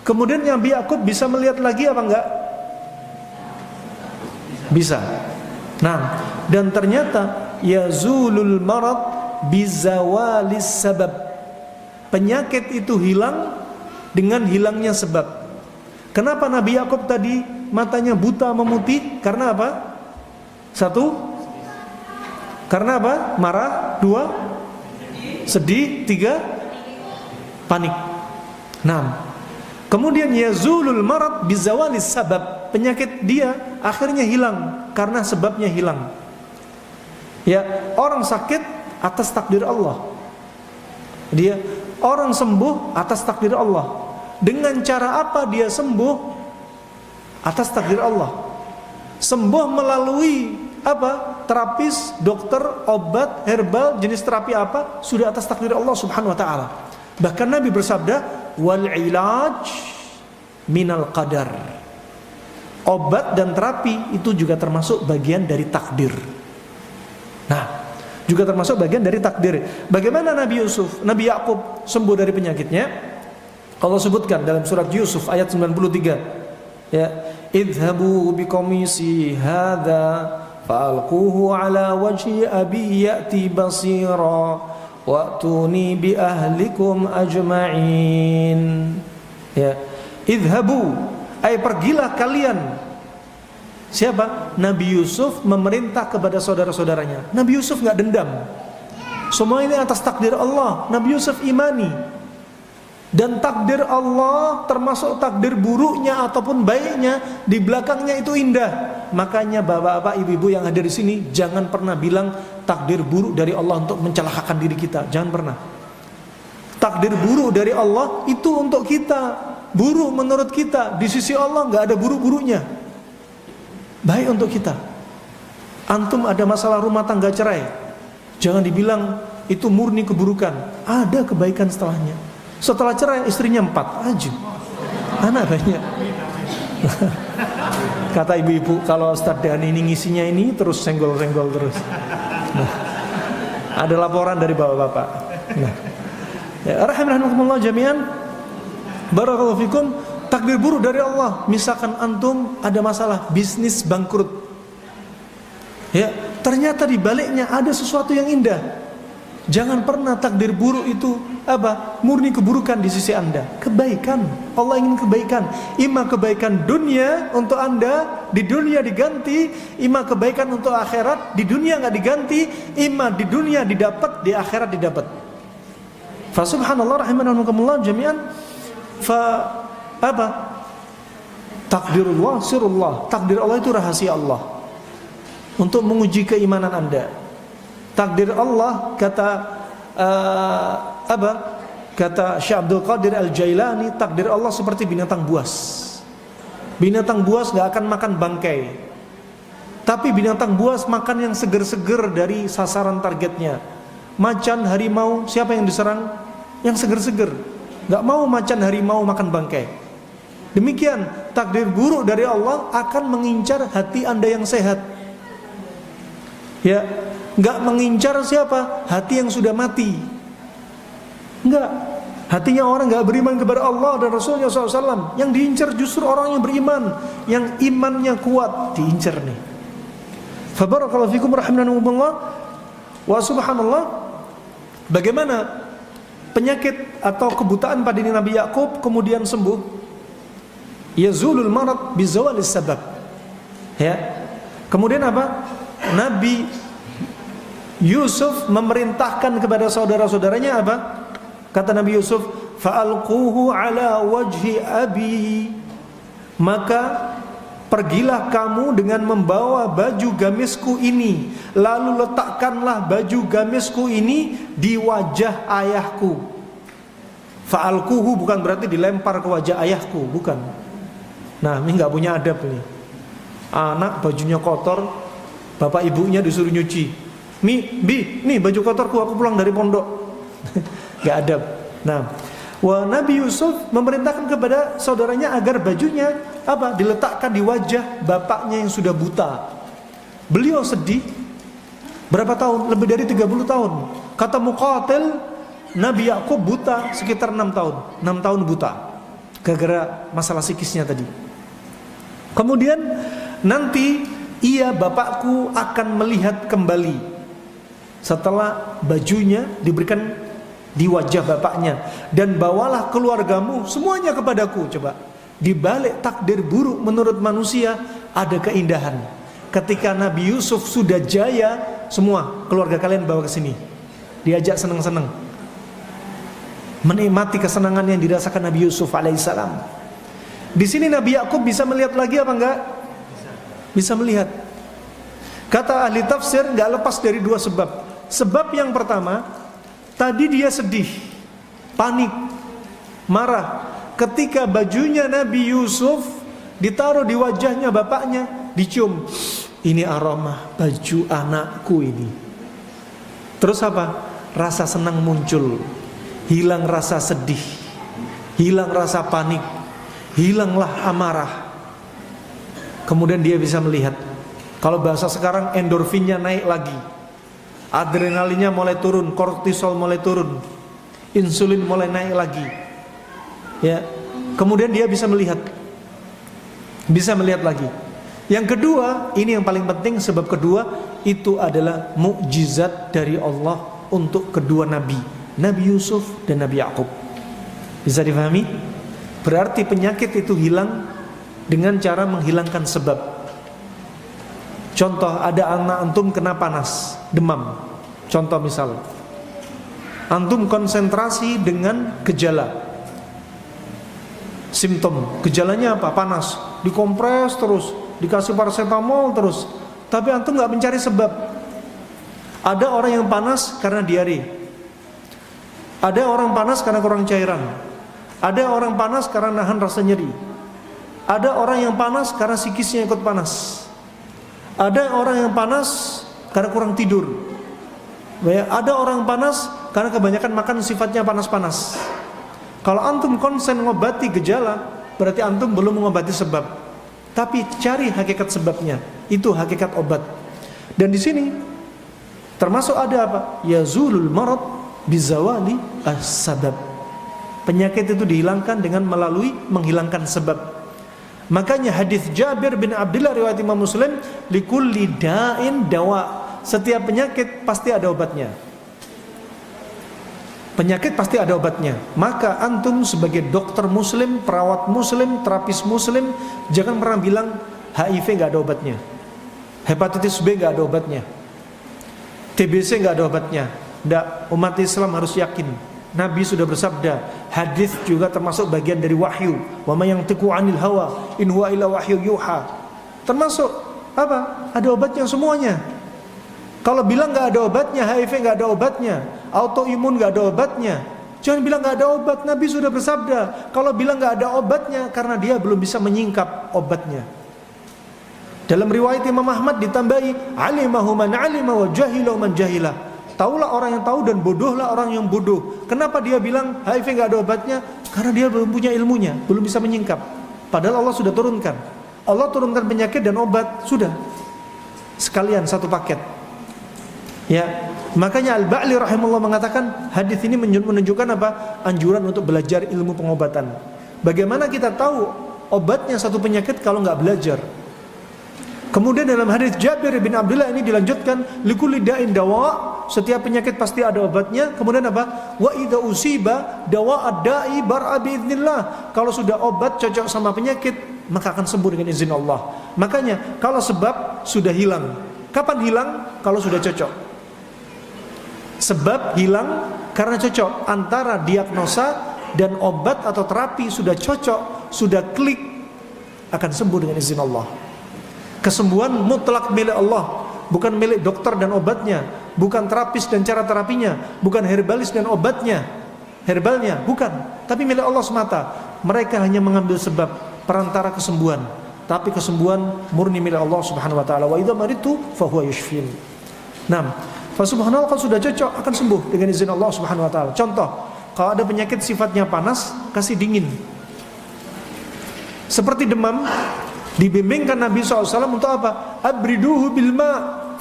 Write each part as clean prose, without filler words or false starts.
Kemudian Nabi Yakub bisa melihat lagi apa enggak? Bisa. Nah, dan ternyata yazulul marad bizawalis sabab. Penyakit itu hilang dengan hilangnya sebab. Kenapa Nabi Yakub tadi matanya buta memutih? Karena apa? Satu, karena apa? Marah. Dua, sedih. Tiga, panik. Nah, kemudian yazulul marad bizawalis sabab. Penyakit dia akhirnya hilang karena sebabnya hilang. Ya, orang sakit atas takdir Allah. Dia orang sembuh atas takdir Allah. Dengan cara apa dia sembuh? Atas takdir Allah. Sembuh melalui apa? Terapis, dokter, obat, herbal, jenis terapi apa? Sudah atas takdir Allah Subhanahu wa taala. Bahkan Nabi bersabda, "Wal ilaj minal qadar." Obat dan terapi itu juga termasuk bagian dari takdir. Nah, juga termasuk bagian dari takdir. Bagaimana Nabi Yakub sembuh dari penyakitnya? Allah sebutkan dalam surat Yusuf ayat 93. Ya, idhabu biqamisi hadza fa'alquhu ala wajhi abi ya'ti basira wa'tuni bi ahlikum ajma'in. Ya, idhabu, ay pergilah kalian. Siapa? Nabi Yusuf memerintah kepada saudara-saudaranya. Nabi Yusuf enggak dendam. Semua ini atas takdir Allah. Nabi Yusuf imani. Dan takdir Allah termasuk takdir buruknya ataupun baiknya di belakangnya itu indah. Makanya bapak-bapak, ibu-ibu yang hadir di sini jangan pernah bilang takdir buruk dari Allah untuk mencelakakan diri kita. Jangan pernah. Takdir buruk dari Allah itu untuk kita. Buruk menurut kita. Di sisi Allah enggak ada buruk-buruknya. Baik untuk kita. Antum ada masalah rumah tangga cerai, jangan dibilang itu murni keburukan. Ada kebaikan setelahnya. Setelah cerai istrinya 4 aja, anak banyak. Kata ibu-ibu, kalau Ustaz Dhani ini ngisinya ini terus senggol-senggol terus. Nah, ada laporan dari bapak-bapak. Nah, ya, rahimakumullah jami'an. Barakallahu fikum. Takdir buruk dari Allah. Misalkan antum ada masalah bisnis bangkrut. Ya, ternyata di baliknya ada sesuatu yang indah. Jangan pernah takdir buruk itu apa? Murni keburukan di sisi Anda. Kebaikan. Allah ingin kebaikan. Ima kebaikan dunia untuk Anda, di dunia diganti. Ima kebaikan untuk akhirat, di dunia enggak diganti. Ima di dunia didapat, di akhirat didapat. Fa subhanallah rahimakumullah jami'an. Fa apa? Takdirullah sirullah. Takdir Allah itu rahasia Allah untuk menguji keimanan Anda. Takdir Allah kata apa? Kata Syekh Abdul Qadir Al-Jailani, takdir Allah seperti binatang buas. Binatang buas gak akan makan bangkai. Tapi binatang buas makan yang seger-seger dari sasaran targetnya. Macan, harimau, siapa yang diserang? Yang seger-seger. Gak mau macan, harimau makan bangkai. Demikian takdir buruk dari Allah akan mengincar hati Anda yang sehat. Ya, enggak mengincar siapa? Hati yang sudah mati. Enggak. Hatinya orang enggak beriman kepada Allah dan Rasulnya SAW. Yang diincar justru orang yang beriman, yang imannya kuat, diincar nih. Fabarakallahu fikum rahimakumullah. Wa subhanallah. Bagaimana penyakit atau kebutaan pada diri Nabi Yakub kemudian sembuh? Yazulul marad bizawalis sabab. Ya. Kemudian apa? Nabi Yusuf memerintahkan kepada saudara-saudaranya apa? Kata Nabi Yusuf, fa'alquhu ala wajhi abi. Maka pergilah kamu dengan membawa baju gamisku ini, lalu letakkanlah baju gamisku ini di wajah ayahku. Fa'alquhu bukan berarti dilempar ke wajah ayahku, bukan. Nah, ini enggak punya adab nih. Anak bajunya kotor, bapak ibunya disuruh nyuci. Nih baju kotorku, aku pulang dari pondok. Gak adab. Nah, Nabi Yusuf memerintahkan kepada saudaranya agar bajunya apa? Diletakkan di wajah bapaknya yang sudah buta. Beliau sedih. Berapa tahun? Lebih dari 30 tahun. Kata Muqatil, Nabi Yakub buta sekitar 6 tahun. 6 tahun buta. gara-gara masalah psikisnya tadi. Kemudian nanti bapakku akan melihat kembali setelah bajunya diberikan di wajah bapaknya, dan bawalah keluargamu semuanya kepadaku. Coba, di balik takdir buruk menurut manusia ada keindahan. Ketika Nabi Yusuf sudah jaya, semua keluarga kalian bawa ke sini, diajak senang-senang, menikmati kesenangan yang dirasakan Nabi Yusuf alaihissalam. Di sini Nabi Yakub bisa melihat lagi apa enggak? Bisa melihat. Kata ahli tafsir, enggak lepas dari dua sebab. Sebab yang pertama, tadi dia sedih, panik, marah ketika bajunya Nabi Yusuf ditaruh di wajahnya bapaknya, dicium. Ini aroma baju anakku ini. Terus apa? Rasa senang muncul. Hilang rasa sedih, hilang rasa panik, hilanglah amarah. Kemudian dia bisa melihat, kalau bahasa sekarang endorfinnya naik lagi, adrenalinnya mulai turun, kortisol mulai turun, insulin mulai naik lagi. Ya, kemudian dia bisa melihat lagi. Yang kedua, ini yang paling penting, sebab kedua itu adalah mukjizat dari Allah untuk kedua nabi, Nabi Yusuf dan Nabi Yakub. Bisa difahami? Berarti penyakit itu hilang dengan cara menghilangkan sebab. Contoh, ada anak antum kena panas, demam. Contoh misal, antum konsentrasi dengan gejala, simptom. Gejalanya apa? Panas. Dikompres terus, dikasih paracetamol terus. Tapi antum gak mencari sebab. Ada orang yang panas karena diare. Ada orang panas karena kurang cairan. Ada orang panas karena nahan rasa nyeri. Ada orang yang panas karena psikisnya ikut panas. Ada orang yang panas karena kurang tidur. Ada orang panas karena kebanyakan makan sifatnya panas-panas. Kalau antum konsen mengobati gejala, berarti antum belum mengobati sebab. Tapi cari hakikat sebabnya, itu hakikat obat. Dan di sini termasuk ada apa? Yazulul marad bizawali as-sabab. Penyakit itu dihilangkan dengan melalui menghilangkan sebab. Makanya hadis Jabir bin Abdullah riwayat Imam Muslim, likulli da'in dawa. Setiap penyakit pasti ada obatnya. Penyakit pasti ada obatnya. Maka antum sebagai dokter muslim, perawat muslim, terapis muslim, jangan pernah bilang HIV gak ada obatnya, hepatitis B gak ada obatnya, TBC gak ada obatnya. Tidak, umat Islam harus yakin Nabi sudah bersabda, hadis juga termasuk bagian dari wahyu. Wa may yantiqu 'anil hawa in huwa illa wahyu yuha. Termasuk apa? Ada obatnya semuanya. Kalau bilang enggak ada obatnya, HIV enggak ada obatnya, autoimun enggak ada obatnya, jangan bilang enggak ada obat. Nabi sudah bersabda, kalau bilang enggak ada obatnya karena dia belum bisa menyingkap obatnya. Dalam riwayat Imam Ahmad ditambahi, alimahu man alima wa jahilahu man jahilah. Taulah orang yang tahu dan bodohlah orang yang bodoh. Kenapa dia bilang HIV gak ada obatnya? Karena dia belum punya ilmunya, belum bisa menyingkap. Padahal Allah sudah turunkan. Allah turunkan penyakit dan obat, sudah sekalian satu paket. Ya, makanya Al-Ba'li rahimahullah mengatakan hadis ini menunjukkan apa? Anjuran untuk belajar ilmu pengobatan. Bagaimana kita tahu obatnya satu penyakit kalau nggak belajar? Kemudian dalam hadis Jabir bin Abdullah ini dilanjutkan, likulli da'in dawa. Setiap penyakit pasti ada obatnya. Kemudian apa? Wa idza usiba dawa ad-da'i bar'a biidznillah. Kalau sudah obat cocok sama penyakit, maka akan sembuh dengan izin Allah. Makanya kalau sebab sudah hilang, kapan hilang? Kalau sudah cocok. Sebab hilang karena cocok. Antara diagnosa dan obat atau terapi sudah cocok, sudah klik, akan sembuh dengan izin Allah. Kesembuhan mutlak milik Allah, bukan milik dokter dan obatnya, bukan terapis dan cara terapinya, bukan herbalis dan obatnya, herbalnya, bukan, tapi milik Allah semata. Mereka hanya mengambil sebab perantara kesembuhan, tapi kesembuhan murni milik Allah Subhanahu wa taala. Wa idza maritu fa huwa yashfin. Nah, fa subhanallah, kalau sudah cocok akan sembuh dengan izin Allah Subhanahu wa taala. Contoh, kalau ada penyakit sifatnya panas, kasih dingin. Seperti demam, dibimbingkan Nabi SAW untuk apa? Abriduhu bilma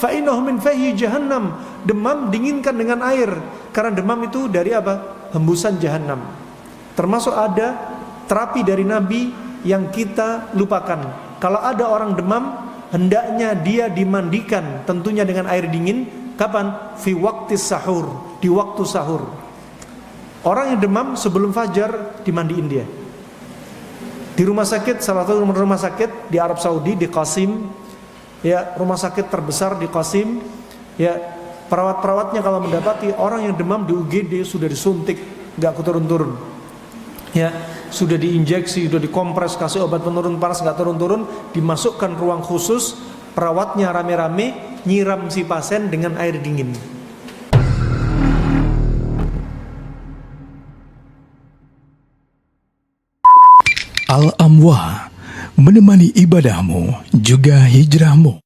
fa innahu min fahi jahannam. Demam dinginkan dengan air, karena demam itu dari apa? Hembusan jahannam. Termasuk ada terapi dari Nabi yang kita lupakan. Kalau ada orang demam, hendaknya dia dimandikan, tentunya dengan air dingin. Kapan? Fi waqtis sahur, di waktu sahur. Orang yang demam sebelum fajar dimandiin dia. Di rumah sakit, salah satu rumah sakit di Arab Saudi, di Qasim, ya, rumah sakit terbesar di Qasim, ya, perawat-perawatnya kalau mendapati orang yang demam di UGD sudah disuntik, nggak turun-turun, ya, sudah diinjeksi, sudah dikompres, kasih obat penurun panas, nggak turun-turun, dimasukkan ruang khusus, perawatnya rame-rame nyiram si pasien dengan air dingin. Al-Amwa, menemani ibadahmu juga hijrahmu.